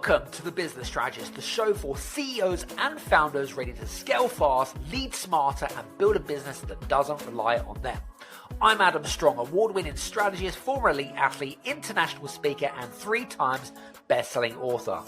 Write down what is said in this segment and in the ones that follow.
Welcome to The Business Strategist, the show for CEOs and founders ready to scale fast, lead smarter, and build a business that doesn't rely on them. I'm Adam Strong, award-winning strategist, former elite athlete, international speaker, and 3 times best-selling author.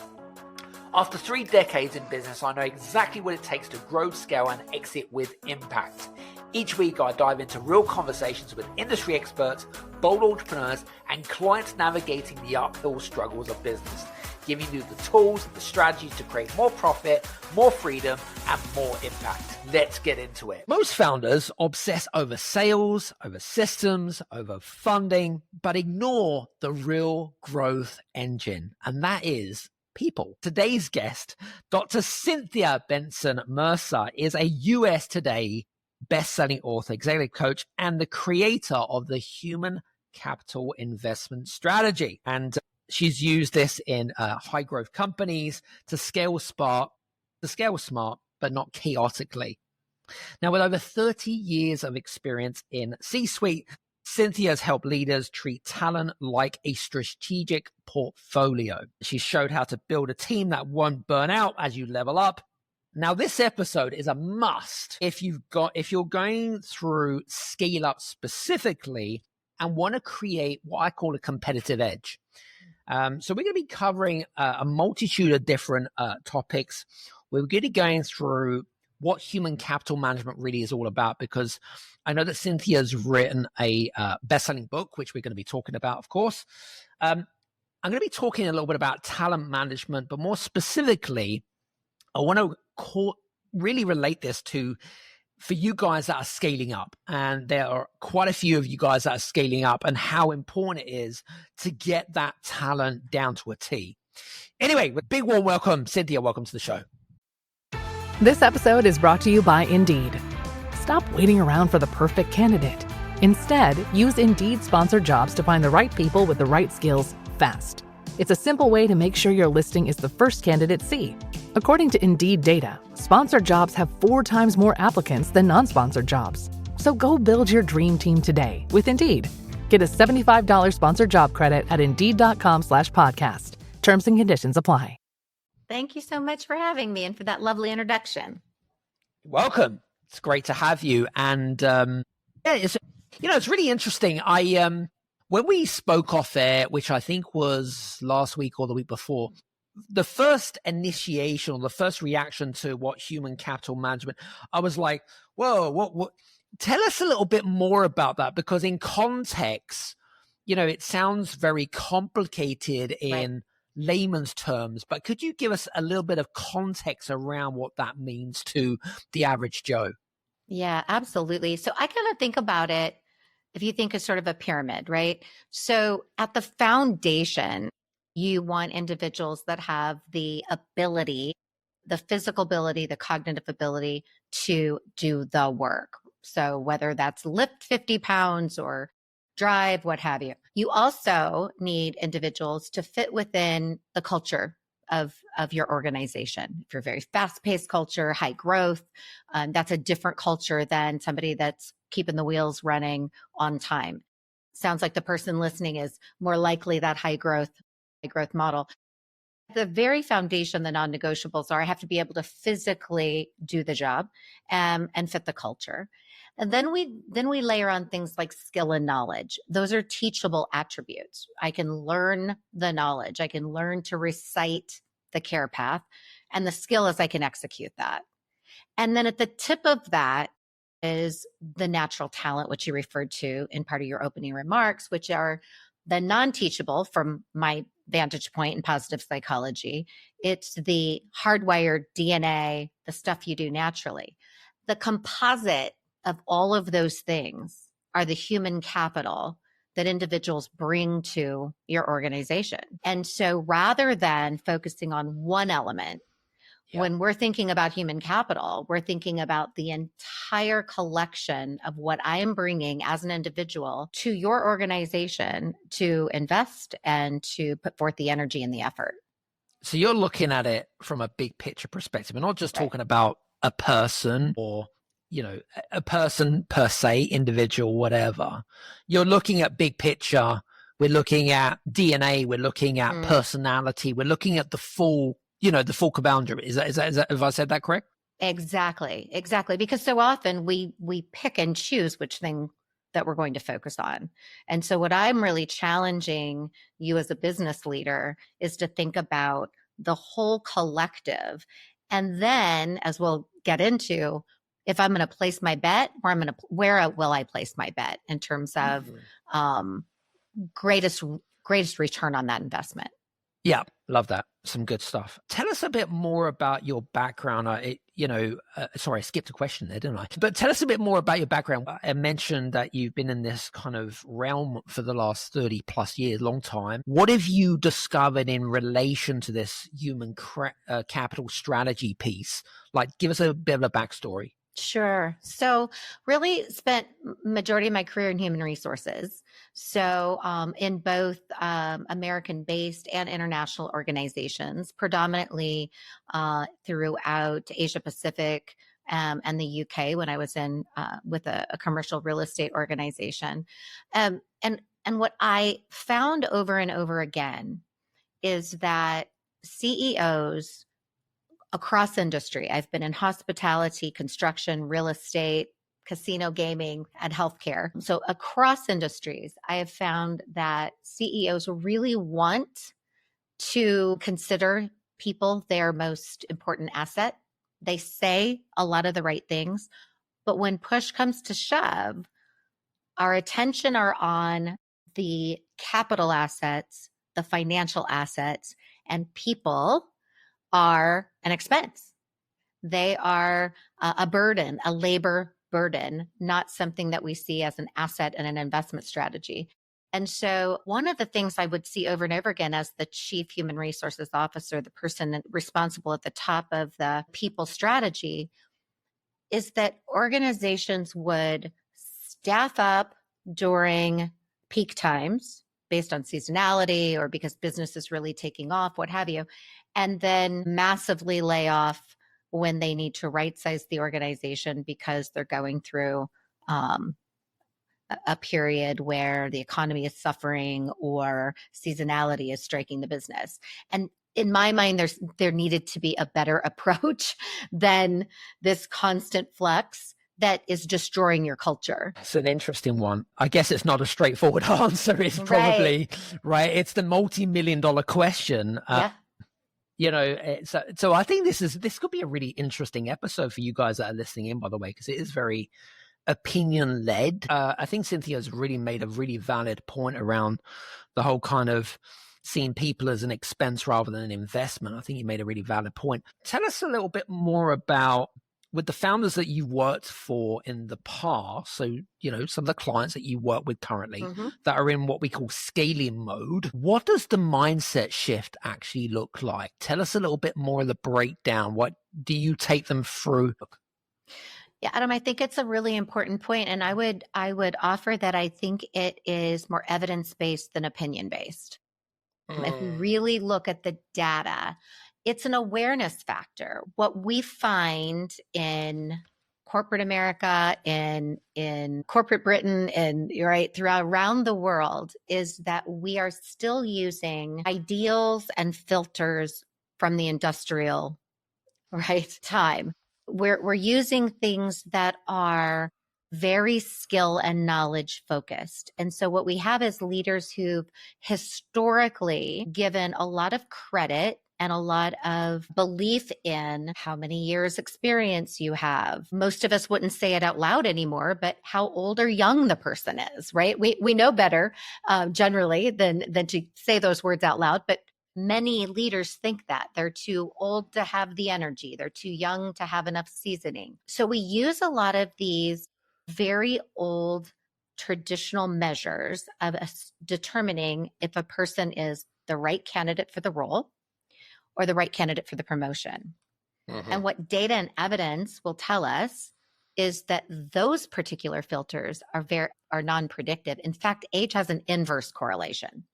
After 3 decades in business, I know exactly what it takes to grow, scale, and exit with impact. Each week, I dive into real conversations with industry experts, bold entrepreneurs, and clients navigating the uphill struggles of business, giving you the tools and the strategies to create more profit, more freedom, and more impact. Let's get into it. Most founders obsess over sales, over systems, over funding, but ignore the real growth engine, and that is people. Today's guest, Dr. Cynthia Bentzen-Mercer, is a US Today best-selling author, executive coach, and the creator of the Human Capital Investment Strategy. And she's used this in high growth companies to scale smart, but not chaotically. Now, with over 30 years of experience in C-suite, Cynthia has helped leaders treat talent like a strategic portfolio. She showed how to build a team that won't burn out as you level up. Now, this episode is a must if you're going through scale up specifically and want to create what I call a competitive edge. So we're going to be covering a multitude of different topics. We're going to be going through what human capital management really is all about, because I know that Cynthia's written a best-selling book, which we're going to be talking about, of course. I'm going to be talking a little bit about talent management, but more specifically, I want to really relate this to for you guys that are scaling up. And there are quite a few of you guys that are scaling up, and how important it is to get that talent down to a T. Anyway, with big warm welcome, Cynthia, welcome to the show. This episode is brought to you by Indeed. Stop waiting around for the perfect candidate. Instead, use Indeed sponsored jobs to find the right people with the right skills fast. It's a simple way to make sure your listing is the first candidates see. According to Indeed data, sponsored jobs have 4 times more applicants than non-sponsored jobs. So go build your dream team today with Indeed. Get a $75 sponsored job credit at Indeed.com/podcast. Terms and conditions apply. Thank you so much for having me and for that lovely introduction. Welcome. It's great to have you. And it's really interesting. When we spoke off air, which I think was last week or the week before, the first initiation or the first reaction to what human capital management, I was like, whoa, what? Tell us a little bit more about that, because in context, it sounds very complicated in layman's terms, but could you give us a little bit of context around what that means to the average Joe? Yeah, absolutely. So I kind of think about it, if you think of sort of a pyramid, right? So at the foundation, you want individuals that have the ability, the physical ability, the cognitive ability to do the work. So whether that's lift 50 pounds or drive, what have you. You also need individuals to fit within the culture of your organization. If you're a very fast-paced culture, high growth, that's a different culture than somebody that's keeping the wheels running on time. Sounds like the person listening is more likely that high growth model. The very foundation, the non-negotiables are I have to be able to physically do the job and fit the culture. And then we layer on things like skill and knowledge. Those are teachable attributes. I can learn the knowledge. I can learn to recite the care path. And the skill is I can execute that. And then at the tip of that is the natural talent, which you referred to in part of your opening remarks, which are the non-teachable from my vantage point in positive psychology. It's the hardwired DNA, the stuff you do naturally. The composite of all of those things are the human capital that individuals bring to your organization. And so rather than focusing on one element, when we're thinking about human capital, we're thinking about the entire collection of what I am bringing as an individual to your organization to invest and to put forth the energy and the effort. So you're looking at it from a big picture perspective. We're not just talking about a person or a person per se, individual, whatever. You're looking at big picture we're looking at DNA, we're looking at personality, we're looking at the full, the full boundary. Is that, have I said that correct? Exactly. Because so often we pick and choose which thing that we're going to focus on. And so what I'm really challenging you as a business leader is to think about the whole collective. And then, as we'll get into, if I'm going to place my bet, where will I place my bet in terms of greatest return on that investment? Yeah, love that. Some good stuff. Tell us a bit more about your background. Sorry, I skipped a question there, didn't I? But tell us a bit more about your background. I mentioned that you've been in this kind of realm for the last 30 plus years, long time. What have you discovered in relation to this human capital strategy piece? Like, give us a bit of a backstory. Sure. So really spent majority of my career in human resources. So in both American-based and international organizations, predominantly throughout Asia Pacific and the UK when I was in with a commercial real estate organization. And what I found over and over again is that CEOs across industry. I've been in hospitality, construction, real estate, casino gaming, and healthcare. So across industries, I have found that CEOs really want to consider people their most important asset. They say a lot of the right things, but when push comes to shove, our attention are on the capital assets, the financial assets, and people are an expense. They are a burden, a labor burden, not something that we see as an asset and an investment strategy. And so one of the things I would see over and over again as the chief human resources officer, the person responsible at the top of the people strategy, is that organizations would staff up during peak times based on seasonality or because business is really taking off, what have you, and then massively lay off when they need to right size the organization because they're going through a period where the economy is suffering or seasonality is striking the business. And in my mind, there needed to be a better approach than this constant flux that is destroying your culture. It's an interesting one. I guess it's not a straightforward answer. It's probably right. It's the multi-million-dollar question. Yeah. So I think this could be a really interesting episode for you guys that are listening in, by the way, because it is very opinion led. I think Cynthia's really made a really valid point around the whole kind of seeing people as an expense rather than an investment. I think you made a really valid point. Tell us a little bit more about with the founders that you've worked for in the past. So, some of the clients that you work with currently that are in what we call scaling mode. What does the mindset shift actually look like? Tell us a little bit more of the breakdown. What do you take them through? Yeah, Adam, I think it's a really important point, and I would offer that I think it is more evidence-based than opinion-based. If we really look at the data, it's an awareness factor. What we find in corporate America, in corporate Britain, and around the world is that we are still using ideals and filters from the industrial time. We're using things that are very skill and knowledge focused. And so what we have is leaders who've historically given a lot of credit and a lot of belief in how many years experience you have. Most of us wouldn't say it out loud anymore, but how old or young the person is, right? We know better generally than to say those words out loud, but many leaders think that they're too old to have the energy. They're too young to have enough seasoning. So we use a lot of these very old traditional measures of determining if a person is the right candidate for the role or the right candidate for the promotion. And what data and evidence will tell us is that those particular filters are non-predictive. In fact, age has an inverse correlation,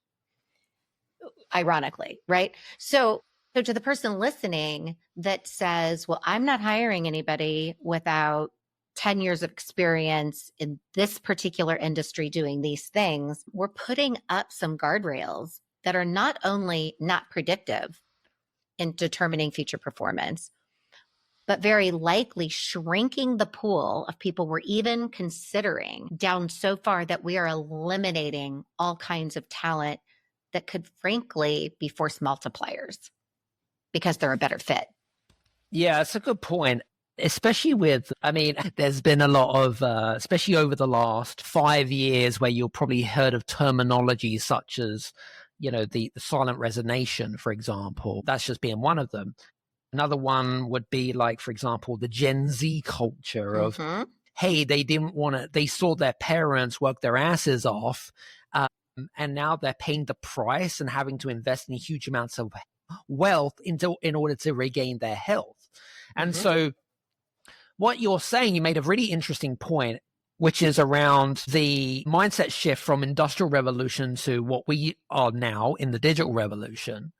ironically, right? So to the person listening that says, well, I'm not hiring anybody without 10 years of experience in this particular industry doing these things, we're putting up some guardrails that are not only not predictive in determining future performance, but very likely shrinking the pool of people we're even considering down so far that we are eliminating all kinds of talent that could frankly be force multipliers because they're a better fit. Yeah, that's a good point. Especially there's been a lot of, especially over the last 5 years, where you'll probably heard of terminology such as, the silent resignation, for example. That's just being one of them. Another one would be like, for example, the Gen Z culture of, hey, they saw their parents work their asses off, and now they're paying the price and having to invest in huge amounts of wealth in order to regain their health. And so what you're saying, you made a really interesting point, which is around the mindset shift from industrial revolution to what we are now in the digital revolution.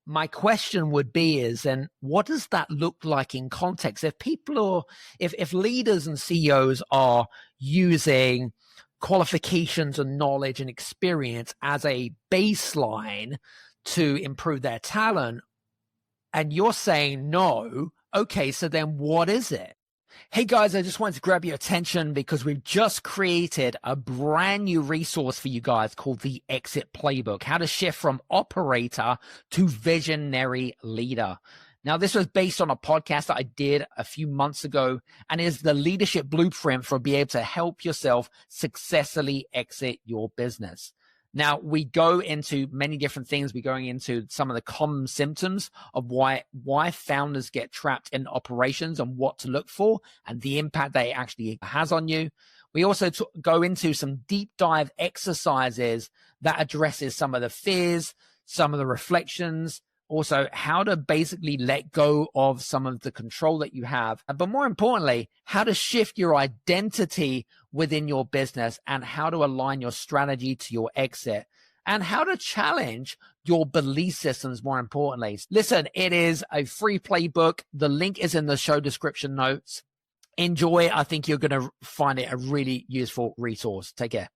My question would be then what does that look like in context? If leaders and CEOs are using qualifications and knowledge and experience as a baseline to improve their talent, and you're saying no, okay, so then what is it? Hey guys, I just wanted to grab your attention because we've just created a brand new resource for you guys called the Exit Playbook, how to shift from operator to visionary leader. Now, this was based on a podcast that I did a few months ago and is the leadership blueprint for being able to help yourself successfully exit your business. Now, we go into many different things. We're going into some of the common symptoms of why founders get trapped in operations and what to look for and the impact that it actually has on you. We also go into some deep dive exercises that addresses some of the fears, some of the reflections, also how to basically let go of some of the control that you have. But more importantly, how to shift your identity within your business and how to align your strategy to your exit and how to challenge your belief systems, more importantly. Listen, it is a free playbook. The link is in the show description notes. Enjoy. I think you're going to find it a really useful resource. Take care.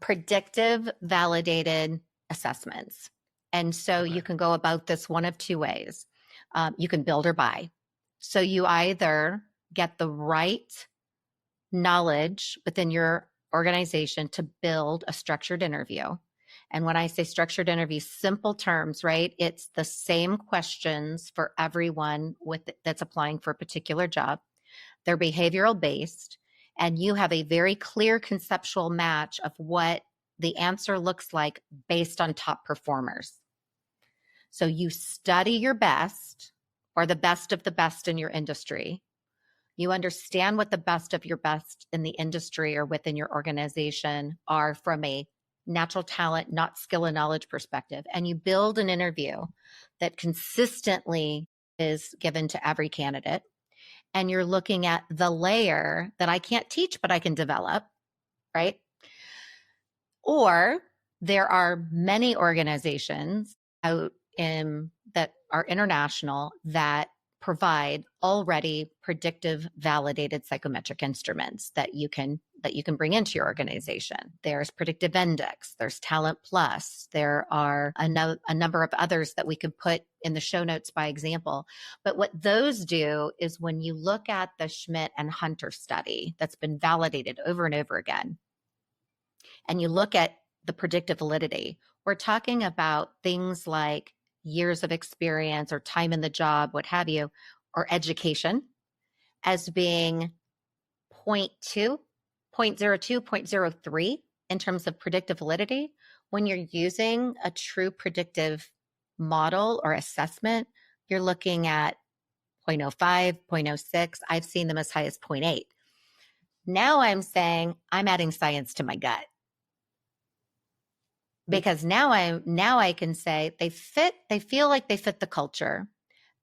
Predictive validated assessments. And so you can go about this one of two ways. You can build or buy. So you either get the right knowledge within your organization to build a structured interview. And when I say structured interview, simple terms, right? It's the same questions for everyone that's applying for a particular job. They're behavioral based, and you have a very clear conceptual match of what the answer looks like based on top performers. So you study your best or the best of the best in your industry. You understand what the best of your best in the industry or within your organization are from a natural talent, not skill and knowledge perspective. And you build an interview that consistently is given to every candidate. And you're looking at the layer that I can't teach, but I can develop, right? Or there are many organizations out that are international that provide already predictive validated psychometric instruments that you can bring into your organization. There's Predictive Index, there's Talent Plus, there are a number of others that we could put in the show notes by example. But what those do is when you look at the Schmidt and Hunter study that's been validated over and over again, and you look at the predictive validity, we're talking about things like years of experience or time in the job, what have you, or education as being 0.2, 0.02, 0.03 in terms of predictive validity. When you're using a true predictive model or assessment, you're looking at 0.05, 0.06. I've seen them as high as 0.8. Now I'm saying I'm adding science to my gut. Because now I can say they feel like they fit the culture.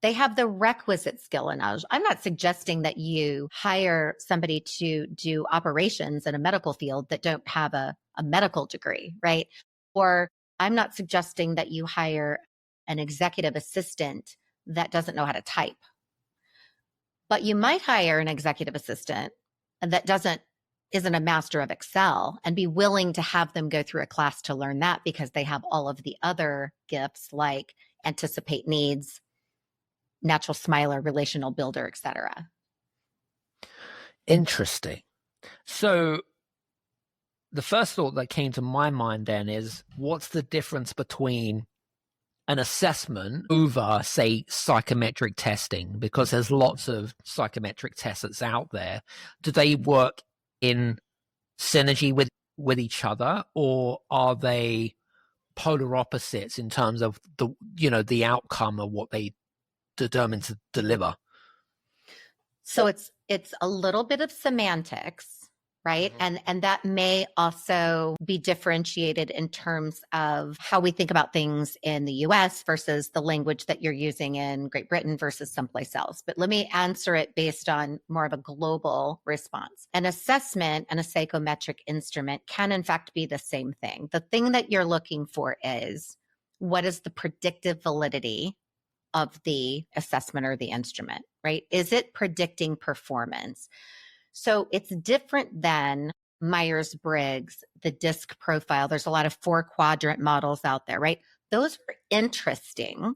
They have the requisite skill and knowledge. I'm not suggesting that you hire somebody to do operations in a medical field that don't have a medical degree, right? Or I'm not suggesting that you hire an executive assistant that doesn't know how to type. But you might hire an executive assistant that isn't a master of Excel and be willing to have them go through a class to learn that because they have all of the other gifts like anticipate needs, natural smiler, relational builder, etc. Interesting. So the first thought that came to my mind then is, what's the difference between an assessment over, say, psychometric testing? Because there's lots of psychometric tests that's out there. Do they work in synergy with each other, or are they polar opposites in terms of the outcome of what they determine to deliver? So it's a little bit of semantics, right? Mm-hmm. And that may also be differentiated in terms of how we think about things in the US versus the language that you're using in Great Britain versus someplace else. But let me answer it based on more of a global response. An assessment and a psychometric instrument can in fact be the same thing. The thing that you're looking for is, what is the predictive validity of the assessment or the instrument, right? Is it predicting performance? So it's different than Myers-Briggs, the DISC profile. There's a lot of 4-quadrant models out there, right? Those are interesting,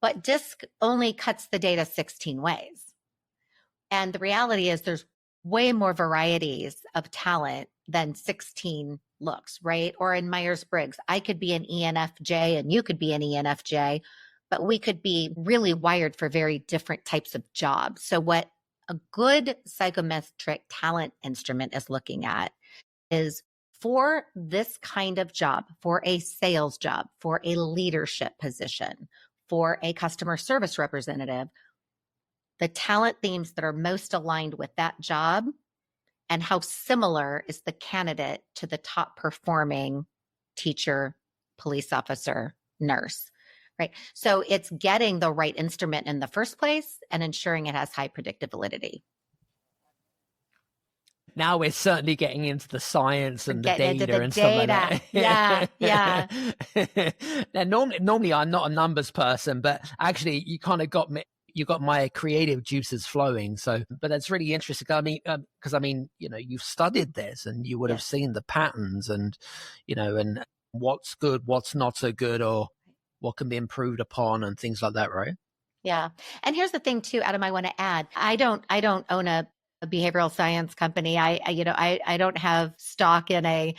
but DISC only cuts the data 16 ways. And the reality is there's way more varieties of talent than 16 looks, right? Or in Myers-Briggs, I could be an ENFJ and you could be an ENFJ, but we could be really wired for very different types of jobs. So what a good psychometric talent instrument is looking at is, for this kind of job, for a sales job, for a leadership position, for a customer service representative, the talent themes that are most aligned with that job and how similar is the candidate to the top performing teacher, police officer, nurse. Right. So it's getting the right instrument in the first place and ensuring it has high predictive validity. Now we're certainly getting into the science and the data and stuff like that. Yeah. Now, normally I'm not a numbers person, but actually you kind of got me. You got my creative juices flowing. So, but that's really interesting. I mean, because you've studied this and you would have seen the patterns and, and what's good, what's not so good, or what can be improved upon and things like that, right? Yeah. And here's the thing too, Adam, I want to add, I don't own a behavioral science company. I don't have stock in a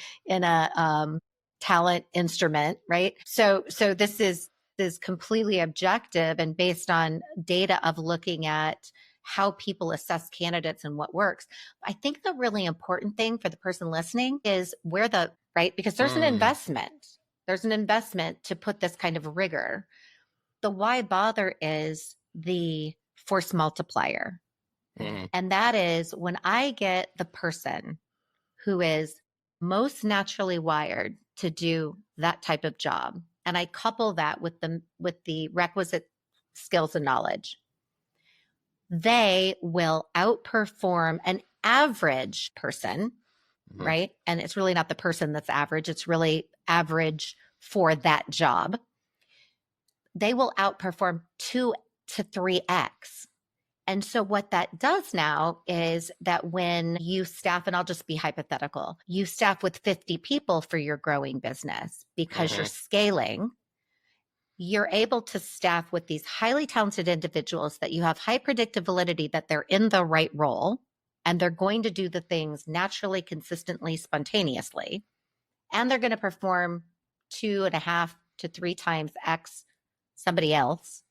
talent instrument, right? So this is completely objective and based on data of looking at how people assess candidates and what works. I think the really important thing for the person listening is right? Because there's an investment. There's an investment to put this kind of rigor. The why bother is the force multiplier. Mm-hmm. And that is when I get the person who is most naturally wired to do that type of job, and I couple that with the requisite skills and knowledge, they will outperform an average person, mm-hmm. right? And it's really not the person that's average. It's really average for that job. They will outperform 2 to 3x. And so what that does now is that when you staff, and I'll just be hypothetical, you staff with 50 people for your growing business because mm-hmm. you're scaling, you're able to staff with these highly talented individuals that you have high predictive validity that they're in the right role and they're going to do the things naturally, consistently, spontaneously, and they're going to perform 2.5 to 3 times X somebody else.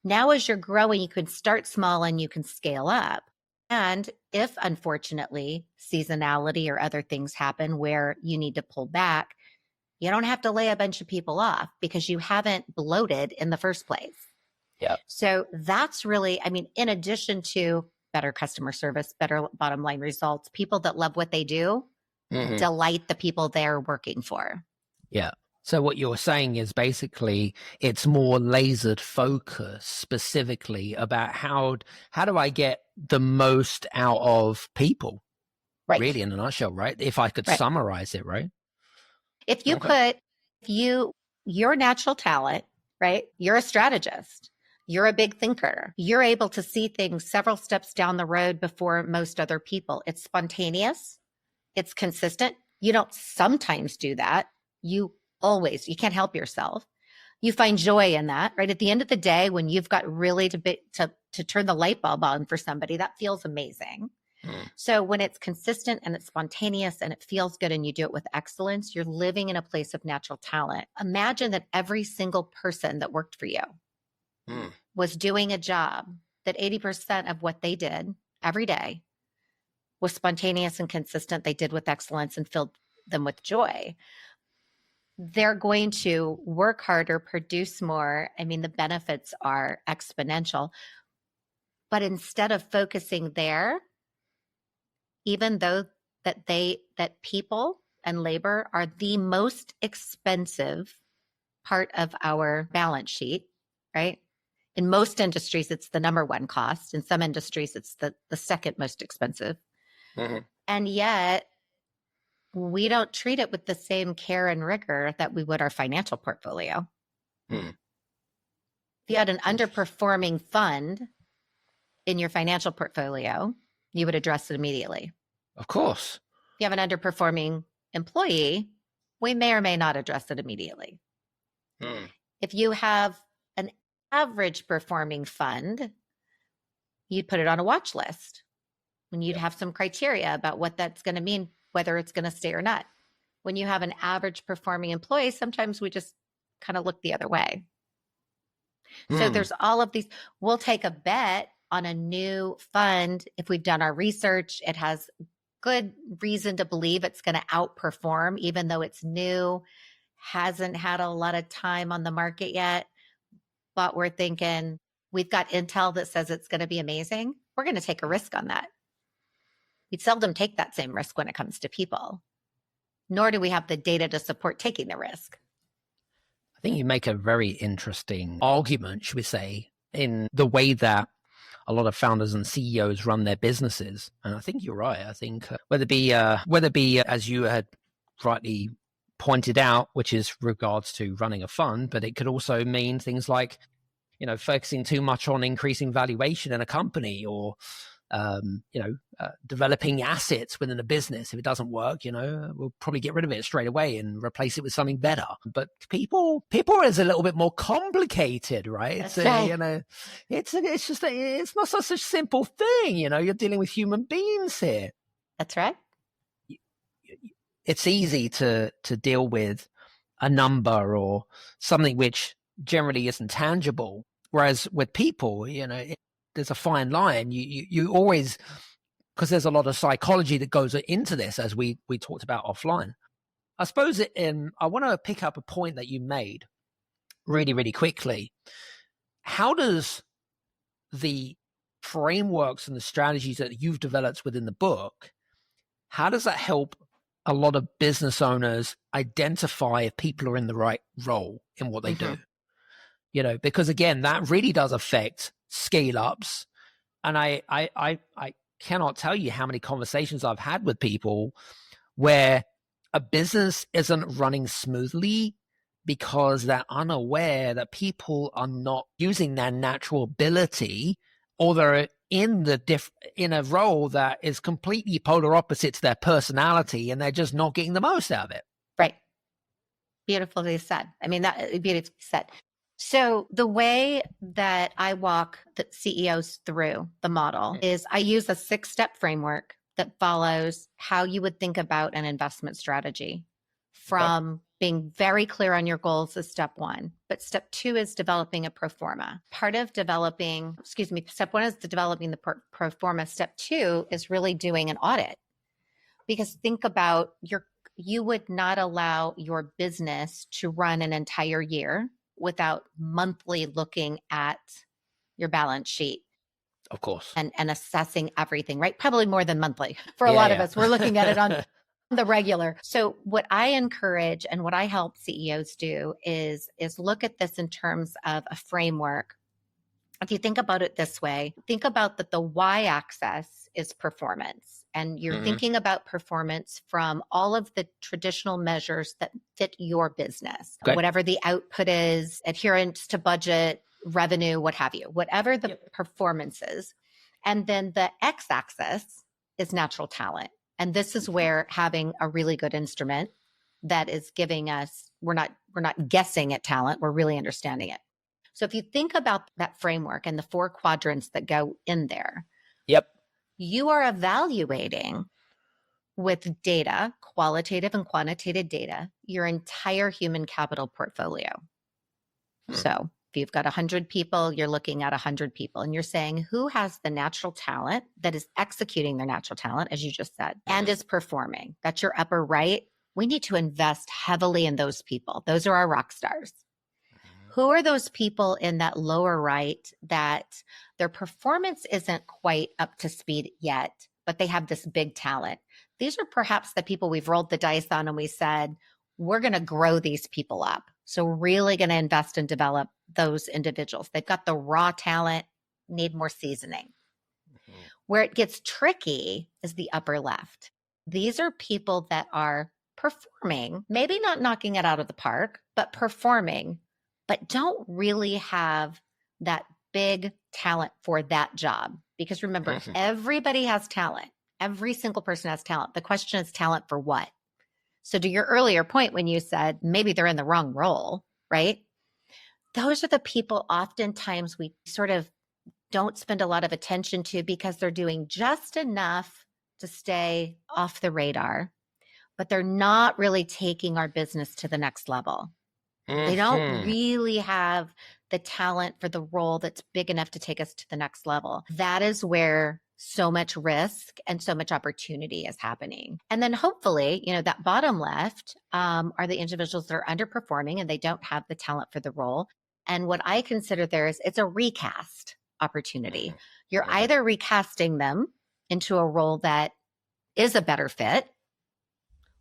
Now, as you're growing, you can start small and you can scale up. And if, unfortunately, seasonality or other things happen where you need to pull back, you don't have to lay a bunch of people off because you haven't bloated in the first place. Yeah. So that's really, in addition to better customer service, better bottom line results, people that love what they do, mm-hmm. delight the people they're working for. Yeah. So what you're saying is basically it's more lasered focus specifically about how do I get the most out of people, right? Really, in a nutshell, right? If I could summarize it, right? If you put your natural talent, right? You're a strategist. You're a big thinker. You're able to see things several steps down the road before most other people. It's spontaneous. It's consistent. You don't sometimes do that. You can't help yourself. You find joy in that, right? At the end of the day, when you've got really to turn the light bulb on for somebody, that feels amazing. So when it's consistent and it's spontaneous and it feels good and you do it with excellence, you're living in a place of natural talent. Imagine that every single person that worked for you was doing a job that 80% of what they did every day was spontaneous and consistent. They did with excellence and filled them with joy. They're going to work harder, produce more. I mean, the benefits are exponential. But instead of focusing there, even though that people and labor are the most expensive part of our balance sheet, right? In most industries, it's the number one cost. In some industries, it's the second most expensive. And yet, we don't treat it with the same care and rigor that we would our financial portfolio. If you had an underperforming fund in your financial portfolio, you would address it immediately. Of course. If you have an underperforming employee, we may or may not address it immediately. If you have an average performing fund, you'd put it on a watch list. And you'd have some criteria about what that's going to mean, whether it's going to stay or not. When you have an average performing employee, sometimes we just kind of look the other way. So there's all of these. We'll take a bet on a new fund. If we've done our research, it has good reason to believe it's going to outperform, even though it's new, hasn't had a lot of time on the market yet. But we're thinking we've got intel that says it's going to be amazing. We're going to take a risk on that. We seldom take that same risk when it comes to people, nor do we have the data to support taking the risk. I think you make a very interesting argument, should we say, in the way that a lot of founders and CEOs run their businesses. And I think you're right. I think whether it be as you had rightly pointed out, which is regards to running a fund, but it could also mean things like, focusing too much on increasing valuation in a company, or developing assets within a business. If it doesn't work, we'll probably get rid of it straight away and replace it with something better. But people is a little bit more complicated, right? That's right. It's not such a simple thing. You're dealing with human beings here. That's right. It's easy to deal with a number or something which generally isn't tangible. Whereas with people, there's a fine line. You always, because there's a lot of psychology that goes into this, as we talked about offline. I suppose I want to pick up a point that you made really, really quickly. How does the frameworks and the strategies that you've developed within the book, how does that help a lot of business owners identify if people are in the right role in what they do? Because again, that really does affect scale ups. And I cannot tell you how many conversations I've had with people where a business isn't running smoothly because they're unaware that people are not using their natural ability, or they're in a role that is completely polar opposite to their personality, and they're just not getting the most out of it. Right. Beautifully said. I mean, that beautifully said. So the way that I walk the CEOs through the model is I use a 6-step framework that follows how you would think about an investment strategy, from being very clear on your goals is step 1. But step 2 is developing a pro forma. Step 1 is developing the pro forma. Step 2 is really doing an audit. Because think about you would not allow your business to run an entire year without monthly looking at your balance sheet. Of course. And assessing everything, right? Probably more than monthly. For a lot of us, we're looking at it on the regular. So what I encourage and what I help CEOs do is look at this in terms of a framework. If you think about it this way, think about that the y-axis is performance. And you're thinking about performance from all of the traditional measures that fit your business. Okay. Whatever the output is, adherence to budget, revenue, what have you, whatever the performance is. And then the x-axis is natural talent. And this is where having a really good instrument that is giving us, we're not guessing at talent, we're really understanding it. So if you think about that framework and the 4 quadrants that go in there, Yep. you are evaluating with data, qualitative and quantitative data, your entire human capital portfolio. So if you've got 100 people, you're looking at 100 people and you're saying who has the natural talent that is executing their natural talent, as you just said, and is performing. That's your upper right. We need to invest heavily in those people. Those are our rock stars. Who are those people in that lower right that their performance isn't quite up to speed yet, but they have this big talent? These are perhaps the people we've rolled the dice on and we said, we're going to grow these people up. So really going to invest and develop those individuals. They've got the raw talent, need more seasoning. Where it gets tricky is the upper left. These are people that are performing, maybe not knocking it out of the park, but performing, but don't really have that big talent for that job. Because remember, everybody has talent. Every single person has talent. The question is talent for what? So to your earlier point, when you said maybe they're in the wrong role, right? Those are the people oftentimes we sort of don't spend a lot of attention to because they're doing just enough to stay off the radar, but they're not really taking our business to the next level. They don't really have the talent for the role that's big enough to take us to the next level. That is where so much risk and so much opportunity is happening. And then hopefully, that bottom left are the individuals that are underperforming and they don't have the talent for the role. And what I consider there is it's a recast opportunity. You're either recasting them into a role that is a better fit,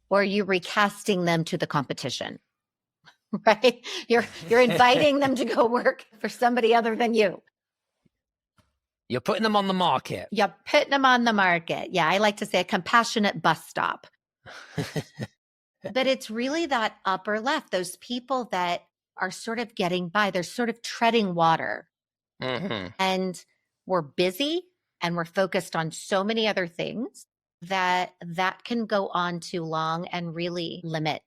or you're recasting them to the competition. Right? You're inviting them to go work for somebody other than you. You're putting them on the market. You're putting them on the market. Yeah, I like to say a compassionate bus stop. But it's really that upper left, those people that are sort of getting by. They're sort of treading water. And we're busy and we're focused on so many other things that can go on too long and really limit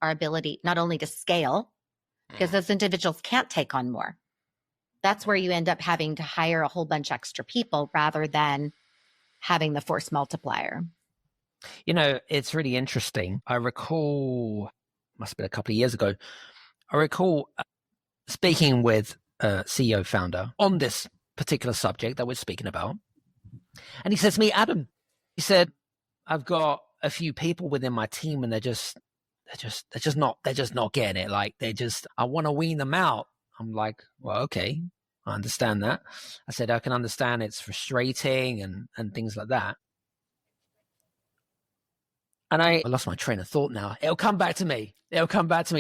our ability not only to scale, because those individuals can't take on more. That's where you end up having to hire a whole bunch extra people rather than having the force multiplier. It's really interesting. I recall, must have been a couple of years ago, I recall speaking with a CEO founder on this particular subject that we're speaking about. And he says to me, Adam, he said, I've got a few people within my team and they're just not getting it. Like I want to wean them out. I'm like, well, okay, I understand that. I said, I can understand it's frustrating and things like that. And I lost my train of thought now. It'll come back to me,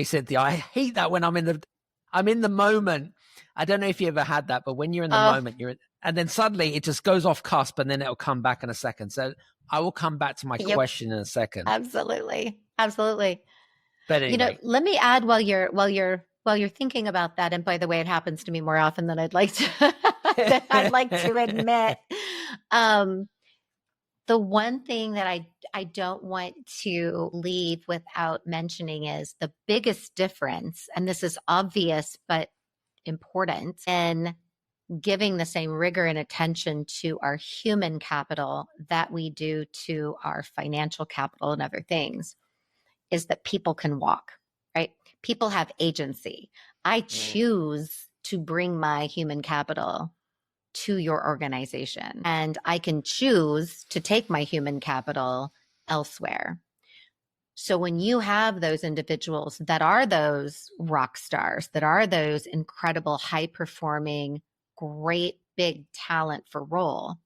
Cynthia. I hate that when I'm in the moment. I don't know if you ever had that, but when you're in the moment, and then suddenly it just goes off cusp and then it'll come back in a second. So I will come back to my question in a second. Absolutely. Absolutely. But anyway. Let me add while you're thinking about that. And by the way, it happens to me more often than I'd like to admit. The one thing that I don't want to leave without mentioning is the biggest difference, and this is obvious but important, in giving the same rigor and attention to our human capital that we do to our financial capital and other things, is that people can walk, right? People have agency. I choose to bring my human capital to your organization, and I can choose to take my human capital elsewhere. So when you have those individuals that are those rock stars, that are those incredible, high performing, great big talent for role,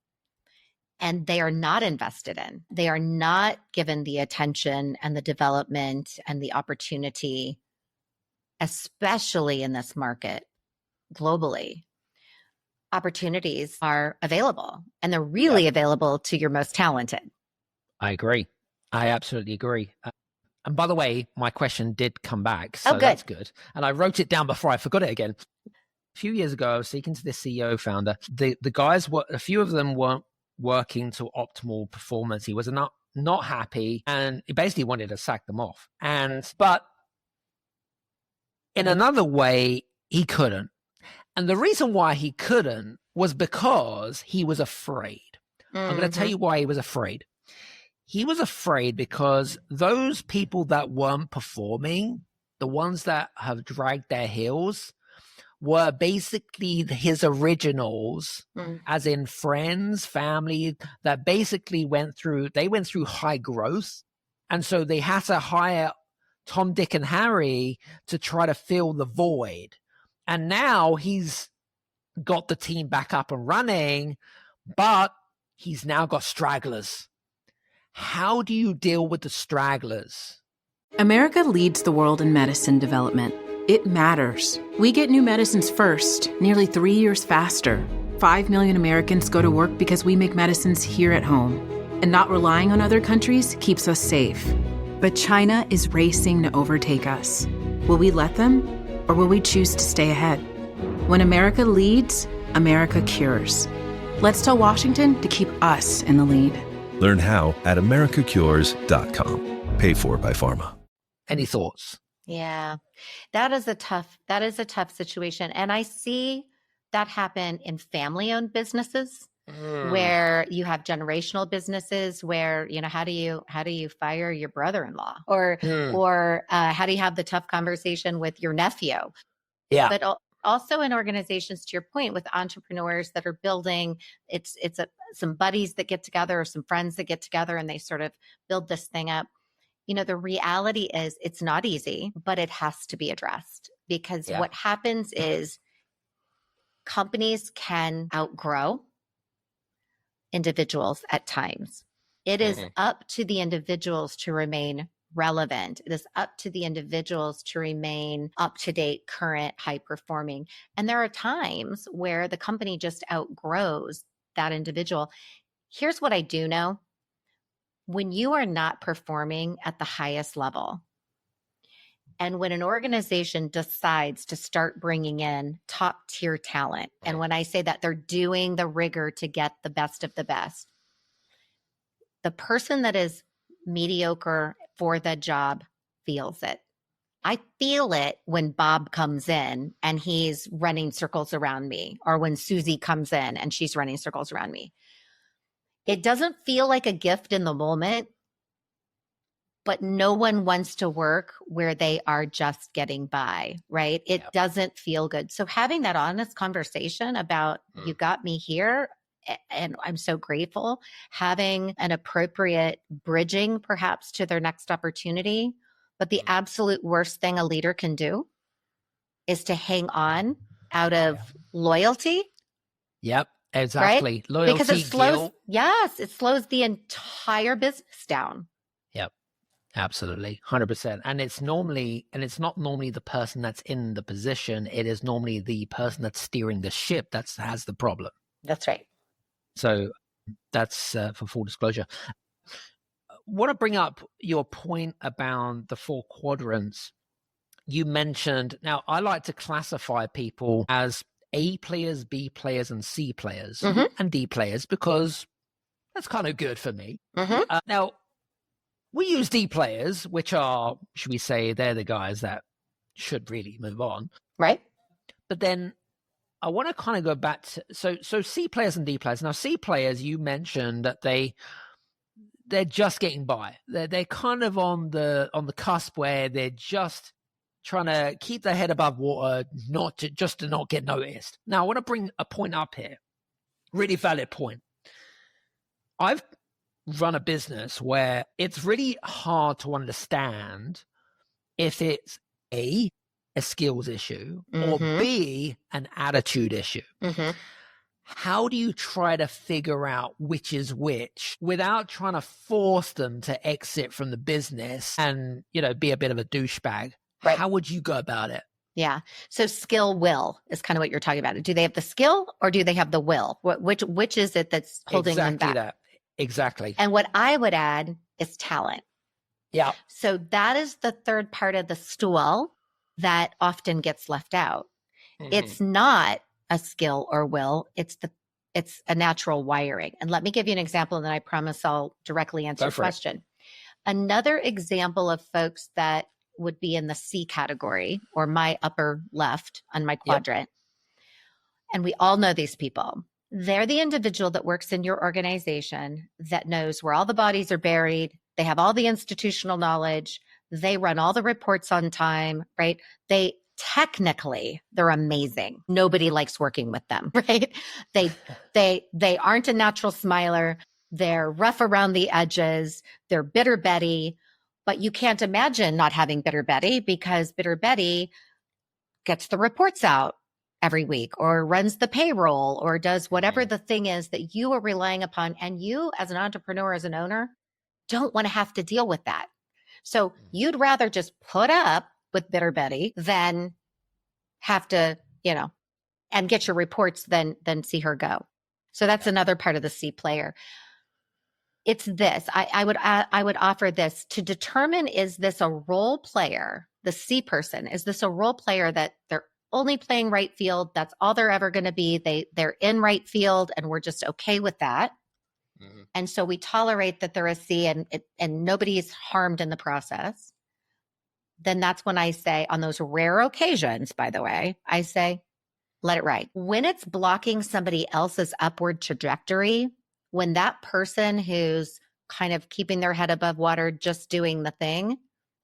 and they are not invested in, they are not given the attention and the development and the opportunity, especially in this market globally, opportunities are available, and they're really available to your most talented. I agree. I absolutely agree. And by the way, my question did come back, so that's good. And I wrote it down before I forgot it again. A few years ago, I was speaking to the CEO founder. The guys were, a few of them weren't working to optimal performance. He was not happy, and he basically wanted to sack them off. But in another way, he couldn't. And the reason why he couldn't was because he was afraid. I'm going to tell you why he was afraid. He was afraid because those people that weren't performing, the ones that have dragged their heels, were basically his originals, as in friends, family, that basically went through high growth. And so they had to hire Tom, Dick, and Harry to try to fill the void. And now he's got the team back up and running, but he's now got stragglers. How do you deal with the stragglers? America leads the world in medicine development. It matters. We get new medicines first, nearly 3 years faster. 5 million Americans go to work because we make medicines here at home. And not relying on other countries keeps us safe. But China is racing to overtake us. Will we let them, or will we choose to stay ahead? When America leads, America cures. Let's tell Washington to keep us in the lead. Learn how at americacures.com. Paid for by pharma. Any thoughts? Yeah, that is a tough situation. And I see that happen in family-owned businesses where you have generational businesses where, how do you fire your brother-in-law or how do you have the tough conversation with your nephew? Yeah. But also in organizations, to your point, with entrepreneurs that are building, it's some buddies that get together or some friends that get together and they sort of build this thing up. The reality is it's not easy, but it has to be addressed because what happens is companies can outgrow individuals at times. It is up to the individuals to remain relevant. It is up to the individuals to remain up to date, current, high performing. And there are times where the company just outgrows that individual. Here's what I do know. When you are not performing at the highest level, and when an organization decides to start bringing in top tier talent, and when I say that, they're doing the rigor to get the best of the best, the person that is mediocre for the job feels it. I feel it when Bob comes in and he's running circles around me, or when Susie comes in and she's running circles around me. It doesn't feel like a gift in the moment, but no one wants to work where they are just getting by, right? It doesn't feel good. So having that honest conversation about you got me here, and I'm so grateful, having an appropriate bridging perhaps to their next opportunity. But the absolute worst thing a leader can do is to hang on out of loyalty. Yep. Exactly. Right? Loyalty, because it slows, guilt. it slows the entire business down. Yep. Absolutely. 100%. And it's not normally the person that's in the position. It is normally the person that's steering the ship that has the problem. That's right. So that's for full disclosure. Want to bring up your point about the 4 quadrants. You mentioned, now I like to classify people as A players, B players, and C players, and D players, because that's kind of good for me. Now, we use D players, which are, should we say, they're the guys that should really move on. Right. But then I want to kind of go back to, so C players and D players. Now, C players, you mentioned that they're just getting by. They're kind of on the cusp where they're just trying to keep their head above water, to not get noticed. Now, I want to bring a point up here. Really valid point. I've run a business where it's really hard to understand if it's A, a skills issue, or B, an attitude issue. How do you try to figure out which is which without trying to force them to exit from the business and, be a bit of a douchebag? Right. How would you go about it? Yeah. So skill will is kind of what you're talking about. Do they have the skill or do they have the will? Which is it that's holding them back? Exactly. And what I would add is talent. Yeah. So that is the third part of the stool that often gets left out. It's not a skill or will. It's a natural wiring. And let me give you an example, and then I promise I'll directly answer your question. Another example of folks that would be in the C category, or my upper left on my quadrant. And we all know these people. They're the individual that works in your organization that knows where all the bodies are buried. They have all the institutional knowledge. They run all the reports on time, right? They're amazing. Nobody likes working with them, right? They aren't a natural smiler. They're rough around the edges. They're bitter Betty, but you can't imagine not having bitter Betty, because bitter Betty gets the reports out every week, or runs the payroll, or does whatever the thing is that you are relying upon. And you, as an entrepreneur, as an owner, don't want to have to deal with that. So you'd rather just put up with bitter Betty than have to, and get your reports than see her go. So that's another part of the C player. It's this. I would offer this to determine, is this a role player? The C person, is this a role player that they're only playing right field? That's all they're ever going to be. They're in right field, and we're just okay with that. And so we tolerate that they're a C, and nobody's harmed in the process. Then that's when I say, on those rare occasions, by the way, I say, let it ride. When it's blocking somebody else's upward trajectory, when that person who's kind of keeping their head above water, just doing the thing,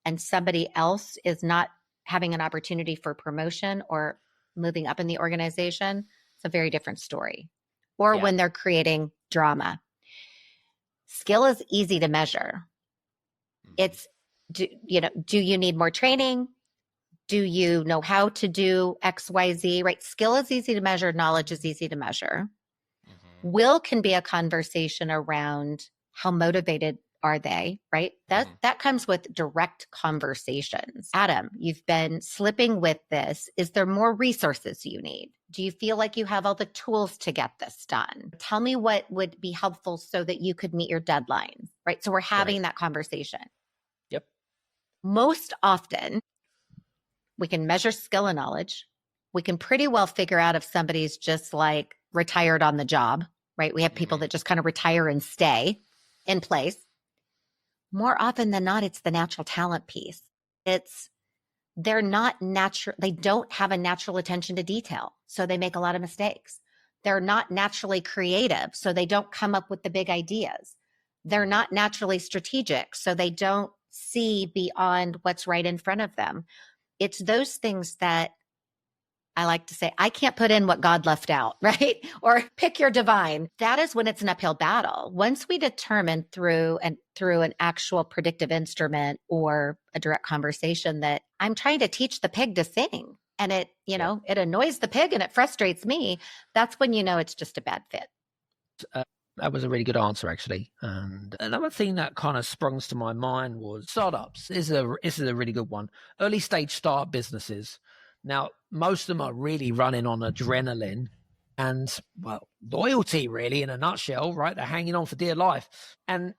and somebody else is not having an opportunity for promotion or moving up in the organization, it's a very different story. Or when they're creating drama. Skill is easy to measure. It's, do you need more training? Do you know how to do X, Y, Z, right? Skill is easy to measure. Knowledge is easy to measure. Will can be a conversation around how motivated are they, right? That comes with direct conversations. Adam, you've been slipping with this. Is there more resources you need? Do you feel like you have all the tools to get this done? Tell me what would be helpful so that you could meet your deadlines, right? So we're having that conversation. Yep. Most often, we can measure skill and knowledge. We can pretty well figure out if somebody's just like retired on the job, right? We have people that just kind of retire and stay in place. More often than not, it's the natural talent piece. They're not natural. They don't have a natural attention to detail. So they make a lot of mistakes. They're not naturally creative. So they don't come up with the big ideas. They're not naturally strategic. So they don't see beyond what's right in front of them. It's those things that I like to say, I can't put in what God left out, right? Or pick your divine. That is when it's an uphill battle. Once we determine through an actual predictive instrument or a direct conversation that I'm trying to teach the pig to sing, and it annoys the pig and it frustrates me, that's when it's just a bad fit. That was a really good answer, actually. And another thing that kind of springs to my mind was startups. This is a really good one. Early stage startup businesses. Now, most of them are really running on adrenaline and, well, loyalty, really, in a nutshell, right? They're hanging on for dear life. And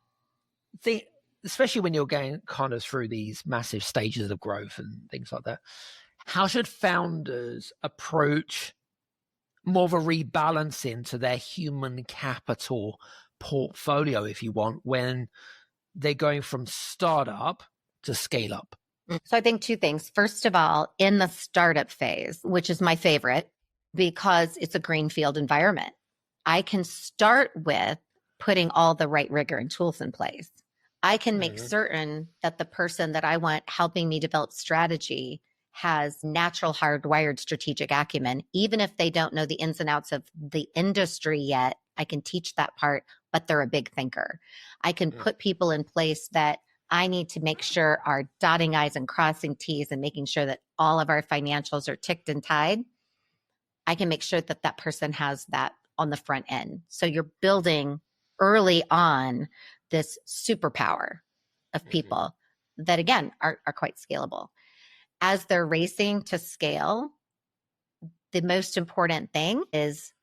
especially when you're going kind of through these massive stages of growth and things like that, how should founders approach more of a rebalancing to their human capital portfolio, if you want, when they're going from startup to scale up? So I think two things. First of all, in the startup phase, which is my favorite because it's a greenfield environment, I can start with putting all the right rigor and tools in place. I can make certain that the person that I want helping me develop strategy has natural hardwired strategic acumen. Even if they don't know the ins and outs of the industry yet, I can teach that part, but they're a big thinker. I can put people in place that I need to make sure are dotting I's and crossing T's and making sure that all of our financials are ticked and tied. I can make sure that that person has that on the front end. So you're building early on this superpower of people that, again, are quite scalable. As they're racing to scale, the most important thing is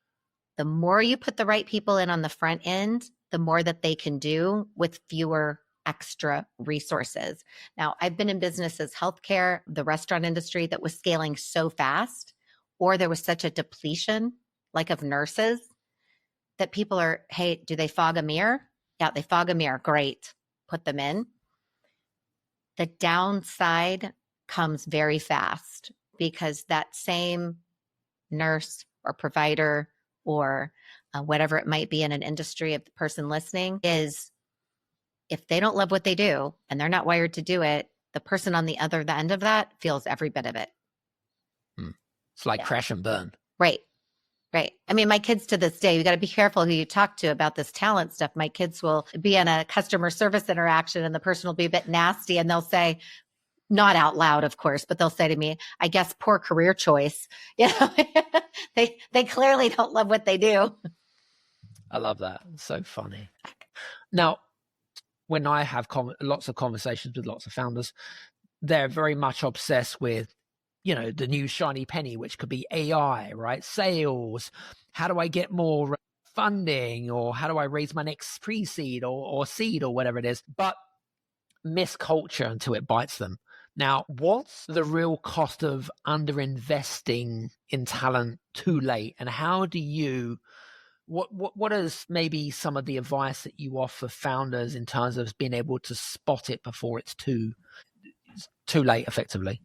the more you put the right people in on the front end, the more that they can do with fewer extra resources. Now, I've been in businesses, healthcare, the restaurant industry that was scaling so fast, or there was such a depletion, like of nurses, that people are, hey, do they fog a mirror? Yeah, they fog a mirror. Great. Put them in. The downside comes very fast because that same nurse or provider or whatever it might be in an industry of the person listening is, if they don't love what they do and they're not wired to do it, the person on the other end of that feels every bit of it. It's like crash and burn. Right. Right. I mean, my kids to this day, you got to be careful who you talk to about this talent stuff. My kids will be in a customer service interaction and the person will be a bit nasty and they'll say, not out loud, of course, but they'll say to me, I guess poor career choice. You know, they clearly don't love what they do. I love that. It's so funny. Now, when I have lots of conversations with lots of founders, they're very much obsessed with, you know, the new shiny penny, which could be AI, right? Sales. How do I get more funding, or how do I raise my next pre-seed or seed or whatever it is? But miss culture until it bites them. Now, what's the real cost of underinvesting in talent too late? And how do you, what is maybe some of the advice that you offer founders in terms of being able to spot it before it's too late, effectively?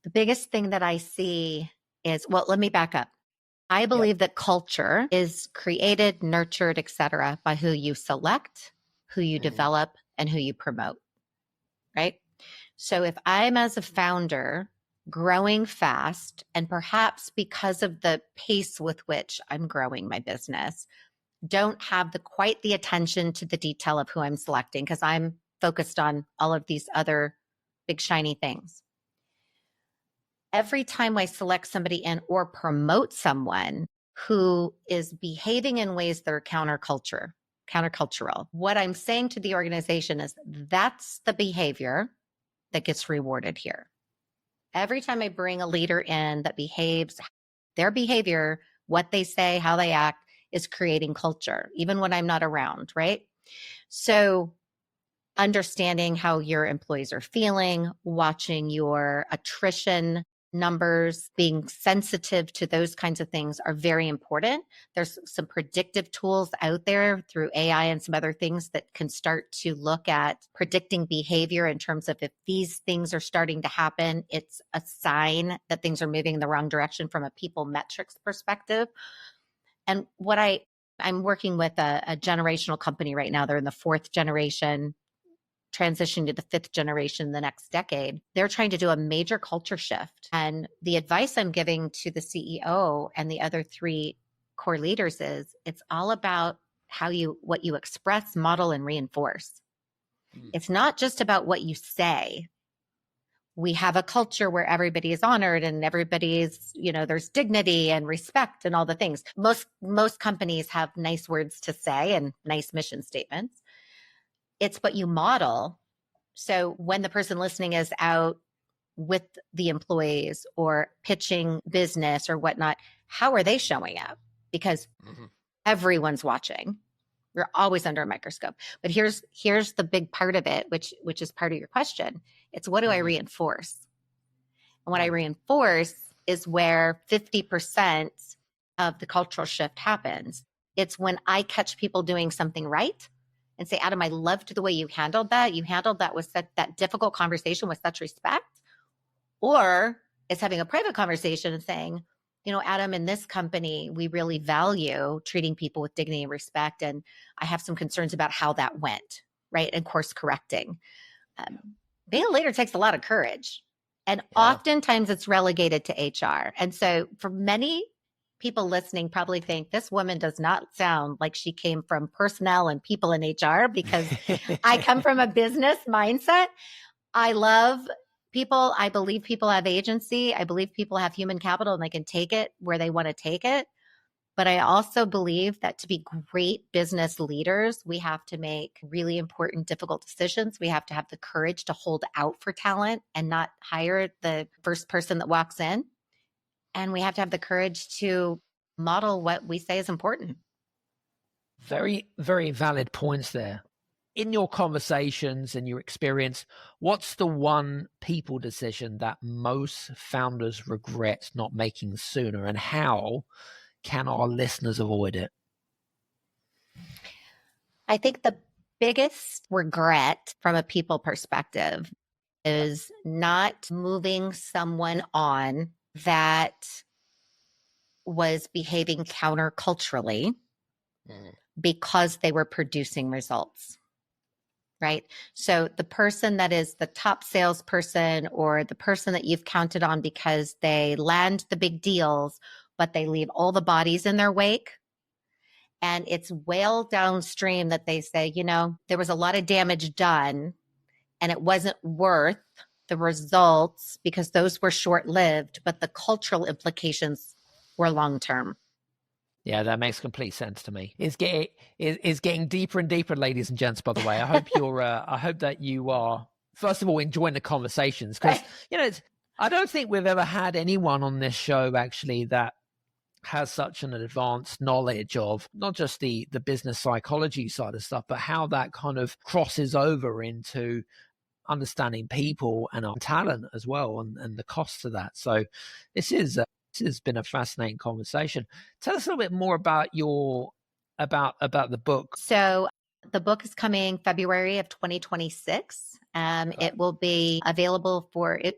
The biggest thing that I see is, well, let me back up. I believe that culture is created, nurtured, etc., by who you select, who you develop, and who you promote, right? So if I'm, as a founder, growing fast, and perhaps because of the pace with which I'm growing my business, don't have quite the attention to the detail of who I'm selecting because I'm focused on all of these other big shiny things. Every time I select somebody in or promote someone who is behaving in ways that are countercultural, what I'm saying to the organization is that's the behavior that gets rewarded here. Every time I bring a leader in that behaves, their behavior, what they say, how they act is creating culture, even when I'm not around, right? So understanding how your employees are feeling, watching your attrition numbers, being sensitive to those kinds of things are very important. There's some predictive tools out there through AI and some other things that can start to look at predicting behavior in terms of if these things are starting to happen, it's a sign that things are moving in the wrong direction from a people metrics perspective. And what I'm working with a generational company right now. They're in the 4th generation, transitioning to the 5th generation the next decade. They're trying to do a major culture shift. And the advice I'm giving to the CEO and the other 3 core leaders is it's all about what you express, model, and reinforce. It's not just about what you say. We have a culture where everybody is honored and everybody's, there's dignity and respect and all the things. Most companies have nice words to say and nice mission statements. It's what you model. So when the person listening is out with the employees or pitching business or whatnot, how are they showing up? Because everyone's watching. We're always under a microscope. But here's the big part of it, which is part of your question. It's what do I reinforce? And what I reinforce is where 50% of the cultural shift happens. It's when I catch people doing something right and say, Adam, I loved the way you handled that. You handled that with that difficult conversation with such respect. Or it's having a private conversation and saying, Adam, in this company, we really value treating people with dignity and respect. And I have some concerns about how that went, right? And course correcting. Being a leader takes a lot of courage. And oftentimes it's relegated to HR. And so for many people listening probably think this woman does not sound like she came from personnel and people in HR because I come from a business mindset. I love people. I believe people have agency. I believe people have human capital and they can take it where they want to take it. But I also believe that to be great business leaders, we have to make really important, difficult decisions. We have to have the courage to hold out for talent and not hire the first person that walks in. And we have to have the courage to model what we say is important. Very, very valid points there. in your conversations and your experience, what's the one people decision that most founders regret not making sooner, and how can our listeners avoid it? I think the biggest regret from a people perspective is not moving someone on that was behaving counterculturally because they were producing results. Right? So the person that is the top salesperson, or the person that you've counted on because they land the big deals, but they leave all the bodies in their wake. And it's well downstream that they say, there was a lot of damage done and it wasn't worth the results because those were short-lived, but the cultural implications were long-term. Yeah, that makes complete sense to me. It's getting deeper and deeper, ladies and gents, by the way. I hope that you are, first of all, enjoying the conversations, because, I don't think we've ever had anyone on this show actually that has such an advanced knowledge of not just the business psychology side of stuff, but how that kind of crosses over into understanding people and our talent as well, and the costs of that. So this has been a fascinating conversation. Tell us a little bit more about about the book. So the book is coming February of 2026. It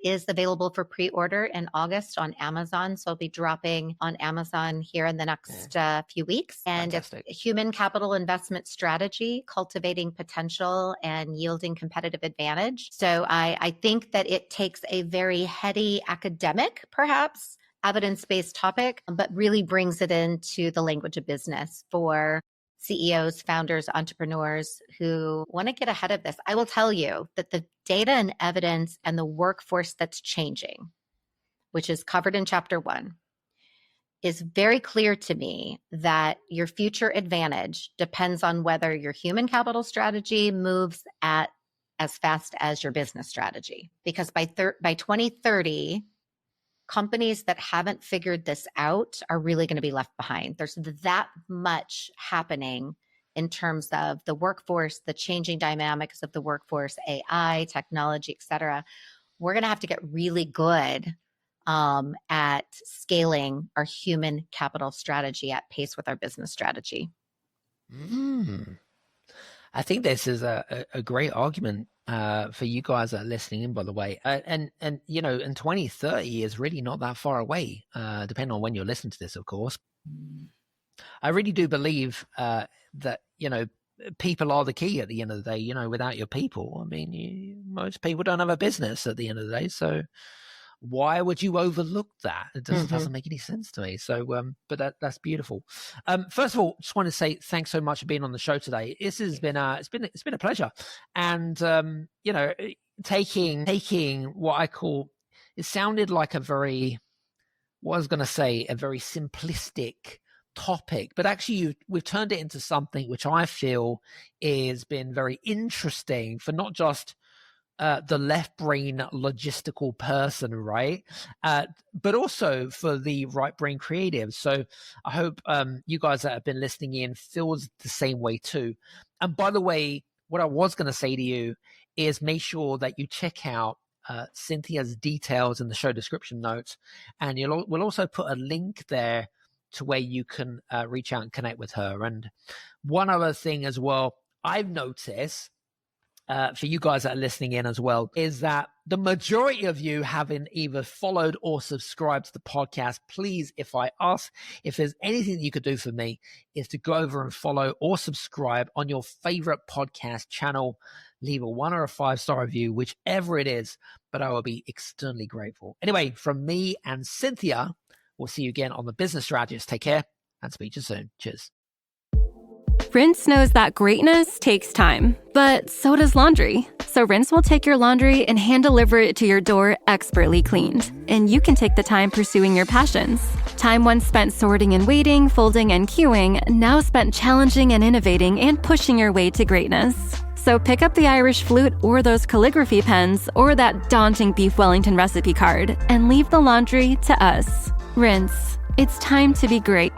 is available for pre-order in August on Amazon. So it'll be dropping on Amazon here in the next few weeks. And Fantastic. It's human capital investment strategy, cultivating potential and yielding competitive advantage. So I think that it takes a very heady academic, perhaps, evidence-based topic, but really brings it into the language of business for CEOs, founders, entrepreneurs who want to get ahead of this. I will tell you that the data and evidence and the workforce that's changing, which is covered in chapter 1, is very clear to me that your future advantage depends on whether your human capital strategy moves at as fast as your business strategy. Because by 2030, companies that haven't figured this out are really going to be left behind. There's that much happening in terms of the workforce, the changing dynamics of the workforce, AI, technology, et cetera. We're going to have to get really good at scaling our human capital strategy at pace with our business strategy. I think this is a great argument for you guys that are listening in, by the way. And 2030 is really not that far away, depending on when you're listening to this, of course. I really do believe that, people are the key at the end of the day. Without your people, most people don't have a business at the end of the day. So why would you overlook that? It doesn't make any sense to me. So, but that's beautiful. First of all, just want to say thanks so much for being on the show today. This has been it's been a pleasure, and taking what I call, it sounded like a very simplistic topic, but actually we've turned it into something which I feel has been very interesting for not just the left brain logistical person, right? But also for the right brain creatives. So I hope you guys that have been listening in feels the same way too. And by the way, what I was going to say to you is make sure that you check out Cynthia's details in the show description notes. And we'll also put a link there to where you can reach out and connect with her. And one other thing as well, I've noticed, for you guys that are listening in as well, is that the majority of you haven't either followed or subscribed to the podcast. Please, if there's anything that you could do for me, is to go over and follow or subscribe on your favorite podcast channel. Leave a 1 or a 5-star review, whichever it is, but I will be extremely grateful. Anyway, from me and Cynthia, we'll see you again on The Business Strategist. Take care and speak to you soon. Cheers. Rinse knows that greatness takes time, but so does laundry. So Rinse will take your laundry and hand deliver it to your door expertly cleaned. And you can take the time pursuing your passions. Time once spent sorting and waiting, folding and queuing, now spent challenging and innovating and pushing your way to greatness. So pick up the Irish flute or those calligraphy pens or that daunting beef Wellington recipe card and leave the laundry to us. Rinse. It's time to be great.